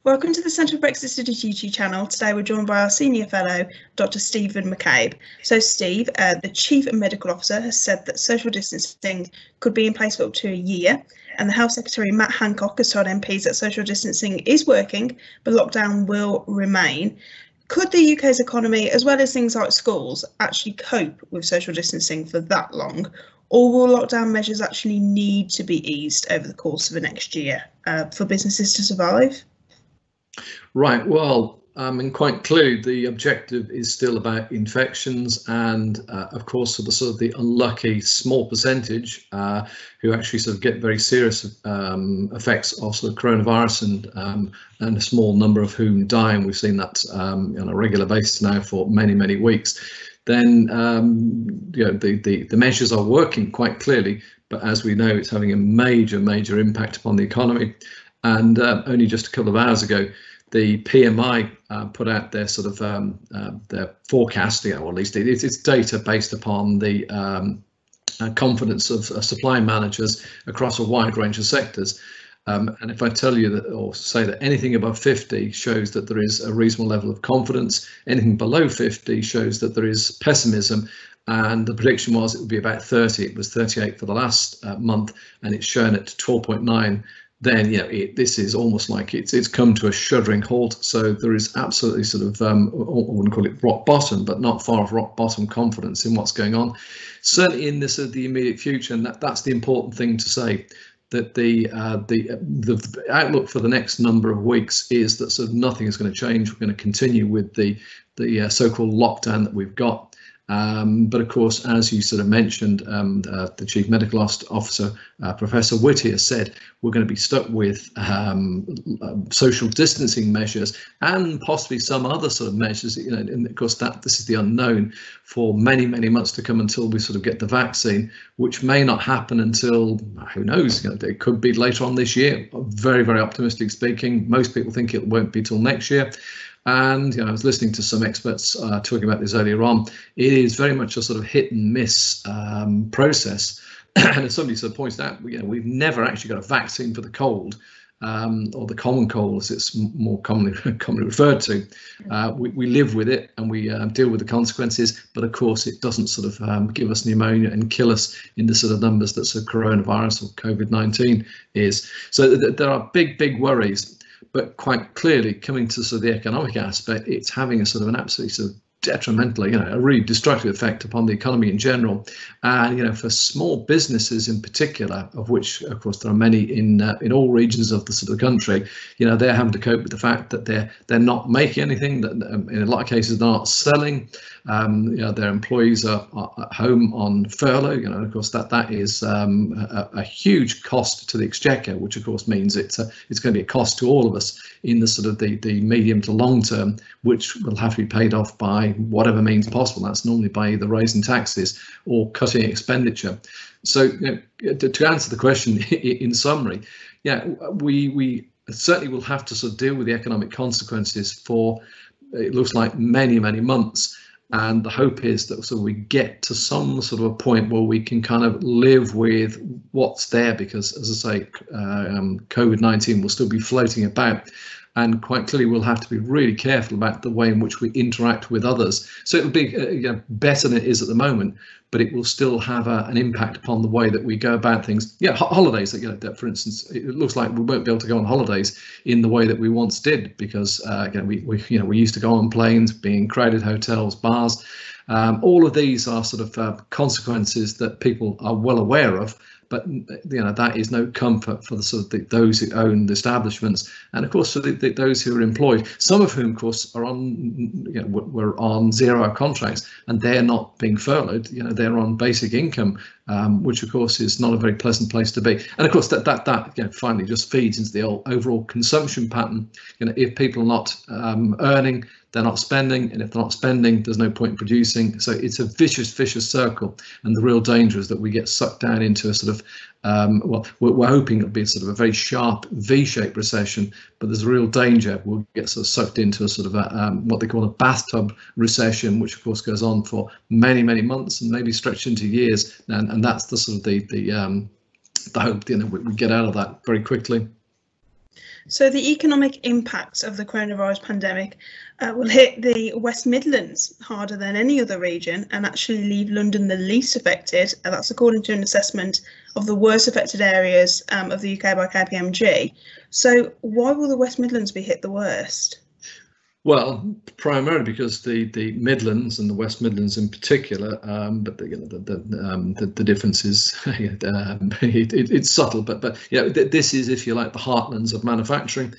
Welcome to the Centre for Brexit Studies YouTube channel. Today we're joined by our Senior Fellow, Dr. Stephen McCabe. So Steve, the Chief Medical Officer, has said that social distancing could be in place for up to a year, and the Health Secretary Matt Hancock has told MPs that social distancing is working, but lockdown will remain. Could the UK's economy, as well as things like schools, actually cope with social distancing for that long? Or will lockdown measures actually need to be eased over the course of the next year for businesses to survive? Right, well, and quite clearly the objective is still about infections and of course the unlucky small percentage who actually get very serious effects of coronavirus and a small number of whom die, and we've seen that on a regular basis now for many weeks. Then the measures are working quite clearly, but as we know, it's having a major impact upon the economy. And only just a couple of hours ago, the PMI put out their their forecast, or at least it's data based upon the confidence of supply managers across a wide range of sectors. And if I tell you that, or say that anything above 50 shows that there is a reasonable level of confidence, anything below 50 shows that there is pessimism. And the prediction was it would be about 30. It was 38 for the last month, and it's shown at 12.9. Then this is almost like it's come to a shuddering halt. So there is absolutely I wouldn't call it rock bottom, but not far off rock bottom confidence in what's going on, certainly in the immediate future. And that's the important thing to say, that the outlook for the next number of weeks is that nothing is going to change. We're going to continue with the so-called lockdown that we've got. But of course, as you mentioned, the Chief Medical Officer, Professor Whittier, said we're going to be stuck with social distancing measures and possibly some other measures. And of course, this is the unknown for many months to come until we get the vaccine, which may not happen until, who knows? It could be later on this year. Very optimistic speaking. Most people think it won't be till next year. And I was listening to some experts talking about this earlier on. It is very much a hit and miss process. And as somebody pointed out, we've never actually got a vaccine for the cold, or the common cold, as it's more commonly referred to. We live with it and we deal with the consequences, but of course it doesn't give us pneumonia and kill us in the numbers that coronavirus or COVID-19 is. So there are big worries. But quite clearly, coming to the economic aspect, it's having an absolutely detrimental, a really destructive effect upon the economy in general, and for small businesses in particular, of which of course there are many in all regions of the country. They're having to cope with the fact that they're not making anything, that in a lot of cases they're not selling. Their employees are at home on furlough. Of course that is a huge cost to the exchequer, which of course means it's going to be a cost to all of us in the medium to long term, which will have to be paid off by whatever means possible. That's normally by either raising taxes or cutting expenditure. So to answer the question in summary, we certainly will have to deal with the economic consequences for, it looks like, many months. And the hope is that we get to some a point where we can live with what's there, because, as I say, COVID-19 will still be floating about. And quite clearly, we'll have to be really careful about the way in which we interact with others. So it'll be better than it is at the moment, but it will still have an impact upon the way that we go about things. Holidays. That, for instance, it looks like we won't be able to go on holidays in the way that we once did, because we used to go on planes, be in crowded hotels, bars. All of these are consequences that people are well aware of. But that is no comfort for those who own the establishments, and of course for those who are employed. Some of whom, of course, are were on 0-hour contracts, and they're not being furloughed. They're on basic income, which of course is not a very pleasant place to be. And of course that finally just feeds into the overall consumption pattern. If people are not earning, they're not spending, and if they're not spending, there's no point in producing. So it's a vicious circle, and the real danger is that we get sucked down into a we're hoping it'll be a very sharp V-shaped recession, but there's a real danger we'll get sucked into a what they call a bathtub recession, which of course goes on for many months and maybe stretch into years, and that's the hope we get out of that very quickly. So the economic impacts of the coronavirus pandemic will hit the West Midlands harder than any other region and actually leave London the least affected. And that's according to an assessment of the worst affected areas of the UK by KPMG. So why will the West Midlands be hit the worst? Well, primarily because the Midlands and the West Midlands in particular, but the difference is it's subtle. But this is, if you like, the heartlands of manufacturing.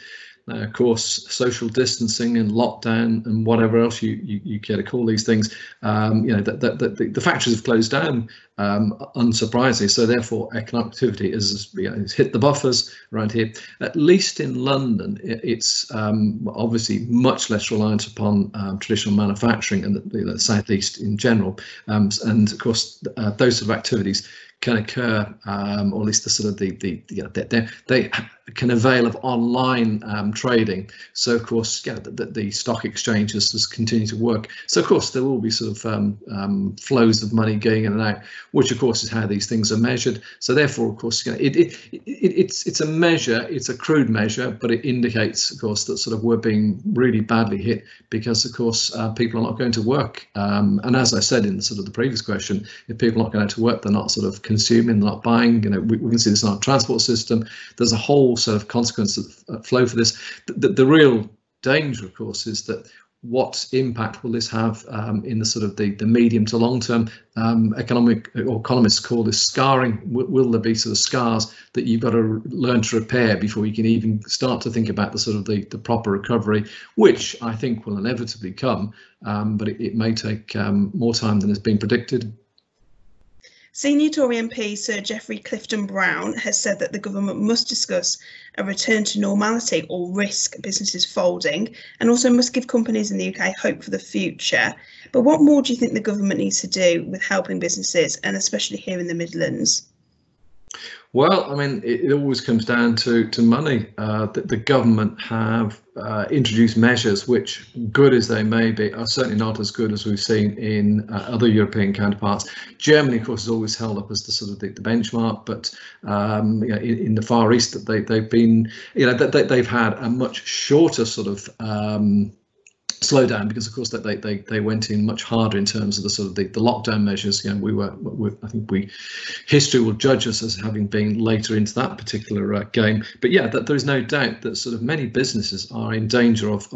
Of course, social distancing and lockdown and whatever else you care to call these things, the factories have closed down, unsurprisingly. So therefore, economic activity is hit the buffers around here. At least in London, it's obviously much less reliant upon traditional manufacturing and the southeast in general. And of course, those sort of activities can occur, or at least the sort of they can avail of online trading. So of course, the stock exchanges just continue to work. So of course, there will be sort of flows of money going in and out, which of course is how these things are measured. So therefore, of course, it's a measure, it's a crude measure, but it indicates, of course, that sort of we're being really badly hit because, of course, people are not going to work. And as I said in sort of the previous question, if people are not going to work, they're not sort of consuming, they're not buying. We can see this in our transport system. There's a whole sort of consequence of flow for this. The real danger, of course, is that what impact will this have in the sort of the medium to long term? Economists call this scarring. Will there be sort of scars that you've got to learn to repair before you can even start to think about the sort of the proper recovery, which I think will inevitably come, but it may take more time than has been predicted. Senior Tory MP Sir Geoffrey Clifton-Brown has said that the government must discuss a return to normality or risk businesses folding, and also must give companies in the UK hope for the future. But what more do you think the government needs to do with helping businesses, and especially here in the Midlands? Well, I mean, it always comes down to money. The government have introduced measures which, good as they may be, are certainly not as good as we've seen in other European counterparts. Germany, of course, is always held up as the sort of the benchmark, but in the Far East, they've been, they've had a much shorter sort of slowdown because, of course, they went in much harder in terms of the sort of the lockdown measures. I think history will judge us as having been later into that particular game. But yeah, there is no doubt that sort of many businesses are in danger of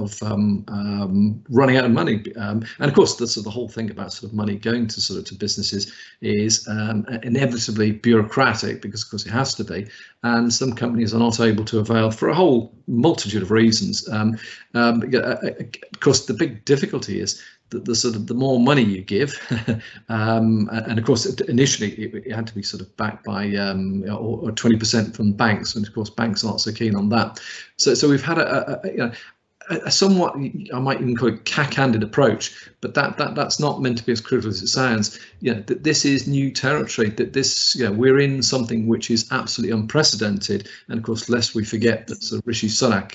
running out of money. And of course, the whole thing about sort of money going to to businesses is inevitably bureaucratic, because of course it has to be. And some companies are not able to avail for a whole multitude of reasons. Of course, the big difficulty is that the more money you give, and of course initially it had to be sort of backed by or 20% from banks, and of course banks aren't so keen on that. So we've had a somewhat, I might even call it cack-handed approach, but that's not meant to be as critical as it sounds. This is new territory. That we're in something which is absolutely unprecedented, and of course, lest we forget that sort of Rishi Sunak.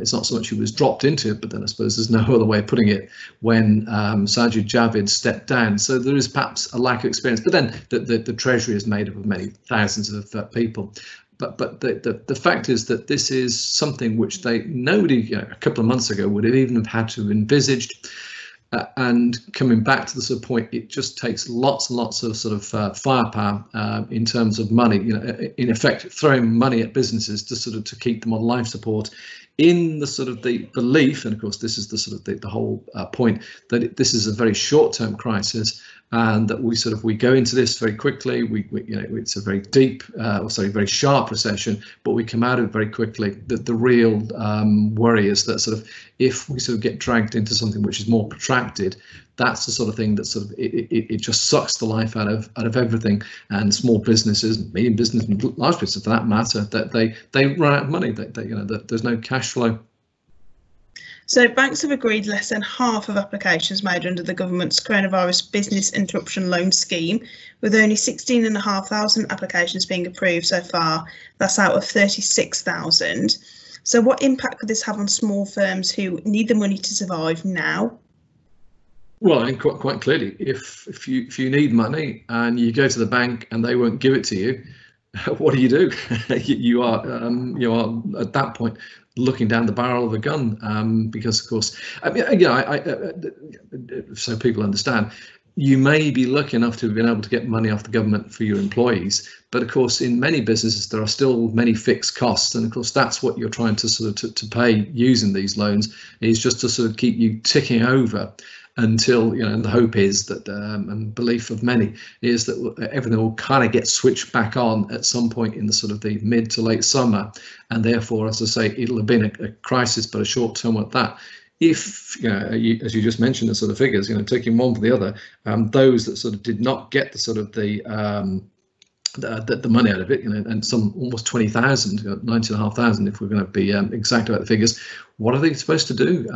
It's not so much he was dropped into it, but then I suppose there's no other way of putting it when Sajid Javid stepped down. So there is perhaps a lack of experience. But then the Treasury is made up of many thousands of people. But the fact is that this is something which nobody a couple of months ago would have even had to have envisaged. And coming back to the sort of point, it just takes lots and lots of sort of firepower in terms of money. In effect, throwing money at businesses to keep them on life support, in the sort of the belief, and of course this is the sort of the whole point, that this is a very short-term crisis, and that we go into this very quickly. It's a very deep, very sharp recession, but we come out of it very quickly. That the real worry is that if we get dragged into something which is more protracted, that's the sort of thing that it just sucks the life out of everything. And small businesses, medium business, large businesses for that matter, that they run out of money. That there's no cash flow. So banks have agreed less than half of applications made under the government's coronavirus business interruption loan scheme, with only 16,500 applications being approved so far. That's out of 36,000. So what impact could this have on small firms who need the money to survive now? Well, I mean, quite clearly, if you need money and you go to the bank and they won't give it to you, what do? You are at that point looking down the barrel of a gun, because of course, I mean, so people understand, you may be lucky enough to have been able to get money off the government for your employees, but of course in many businesses there are still many fixed costs, and of course that's what you're trying to sort of to pay using these loans, is just to sort of keep you ticking over until, and the hope is that, and belief of many is that everything will kind of get switched back on at some point in the sort of the mid to late summer, and therefore, as I say, it'll have been a crisis, but a short term at that. If, as you just mentioned, the sort of figures, taking one for the other, those that sort of did not get the sort of the money out of it, and some almost 20,000, 19,500, if we're going to be exact about the figures, what are they supposed to do?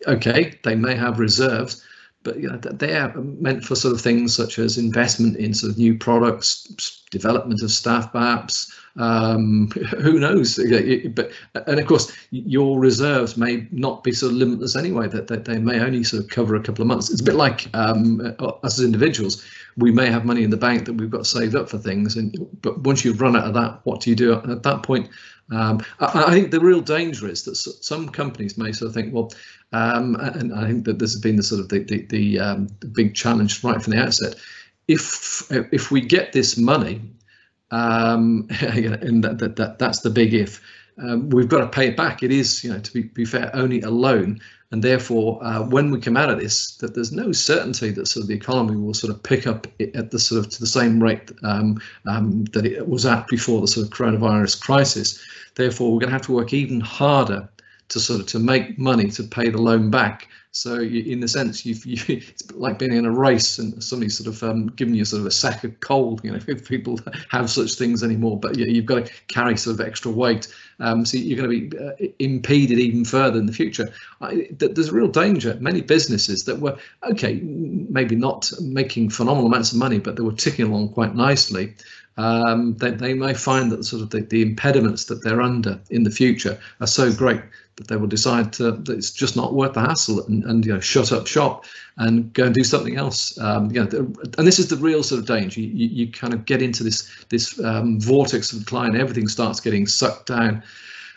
Okay, they may have reserves, but they are meant for sort of things such as investment in sort of new products, development of staff, perhaps. Who knows? But and of course, your reserves may not be sort of limitless anyway. That they may only sort of cover a couple of months. It's a bit like us as individuals. We may have money in the bank that we've got saved up for things, but once you've run out of that, what do you do at that point? I think the real danger is that some companies may sort of think, well, and I think that this has been the sort of the big challenge right from the outset. If we get this money, and that's the big if, we've got to pay it back. It is, to be fair, only a loan, and therefore when we come out of this, that there's no certainty that sort of the economy will sort of pick up at the sort of to the same rate that it was at before the sort of coronavirus crisis. Therefore, we're going to have to work even harder to make money to pay the loan back. So in the sense, it's like being in a race and somebody's sort of giving you sort of a sack of coal, if people have such things anymore, but you've got to carry sort of extra weight. So you're going to be impeded even further in the future. There's a real danger. Many businesses that were, okay, maybe not making phenomenal amounts of money, but they were ticking along quite nicely. They may find that sort of the impediments that they're under in the future are so great that they will decide that it's just not worth the hassle and shut up shop and go and do something else. And this is the real sort of danger. You kind of get into this vortex of decline. Everything starts getting sucked down.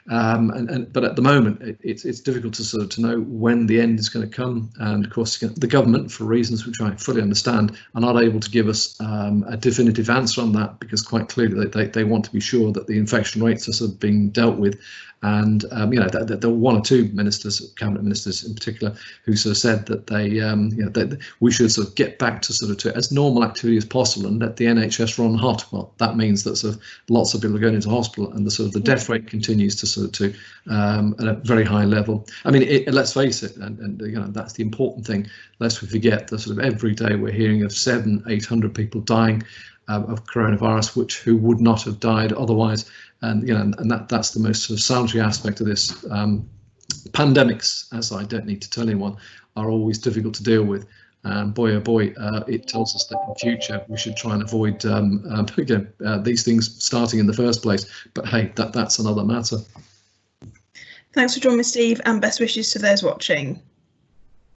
But at the moment, it's difficult to know when the end is going to come, and of course the government, for reasons which I fully understand, are not able to give us a definitive answer on that, because quite clearly they want to be sure that the infection rates are sort of being dealt with. And there were one or two ministers, cabinet ministers in particular, who sort of said that that we should sort of get back to as normal activity as possible and let the NHS run hot. Well, that means that sort of lots of people are going into hospital, and the death rate continues to at a very high level. I mean, let's face it, and that's the important thing. Lest we forget that sort of every day we're hearing of 700-800 people dying of coronavirus, who would not have died otherwise. And that's the most sort of salutary aspect of this. Pandemics, as I don't need to tell anyone, are always difficult to deal with. And boy, oh boy, it tells us that in future we should try and avoid these things starting in the first place. But hey, that's another matter. Thanks for joining me, Steve, and best wishes to those watching.